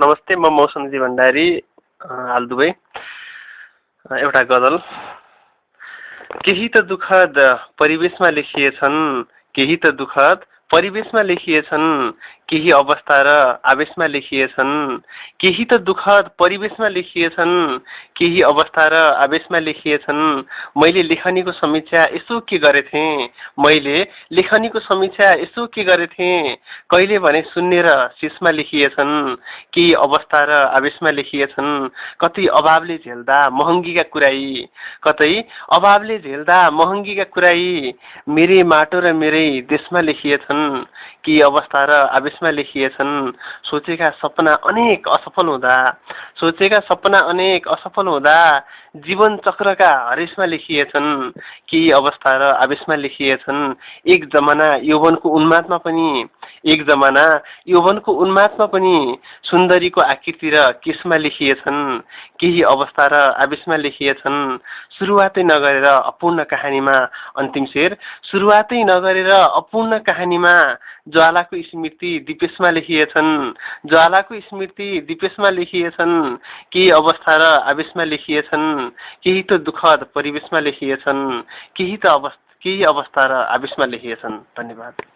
नमस्ते, म मौसमजी भण्डारी हाल दुबई। एउटा गजल। केही त दुःखद परिवेशमा लेखिएछन्, केही त दुःखद परिवेशमा लेखिएछन्, केही अवस्था र आवेशमा लेखिएछन्, केही त दुःखद परिवेशमा लेखिएछन्, केही अवस्था र आवेशमा लेखिएछन्। मैले लेखनीको समीक्षा यसो के गरेथे, मैले लेखनीको समीक्षा यसो के गरेथे, कहिले भने शून्य र शीर्षमा लेखिएछन्, केही अवस्था र आवेशमा लेखिएछन्। कतै अभावले झेल्दा महँगीका कुराई, कतै अभावले झेल्दा महँगीका कुराई, मेरै माटो र मेरै देशमा लेखिएछन्, केही अवस्था र आवेशमा लेखिएछन्। सोचेका सपना अनेक असफल हुँदा, सोचेका सपना अनेक असफल हुँदा, जीवन चक्रका हरेसमा लेखिएछन्, केही अवस्था र आवेशमा लेखिएछन्। एक जमाना यौवनको उन्मादमा पनि, एक जमाना यौवनको उन्मादमा पनि, सुन्दरीको आकृति र केशमा लेखिएछन्, केही अवस्था र आवेशमा लेखिएछन्। सुरुवातै नगरेर अपूर्ण कहानीमा अन्तिम शेर, सुरुवातै नगरेर अपूर्ण कहानीमा ज्वालाको स्मृति दिपेशमा लेखिएछन्, ज्वालाको स्मृति दिपेशमा लेखिएछन्, केही अवस्था र आवेशमा लेखिएछन्, केही त दुःखद परिवेशमा लेखिएछन्, केही अवस्था र आवेशमा लेखिएछन्। धन्यवाद।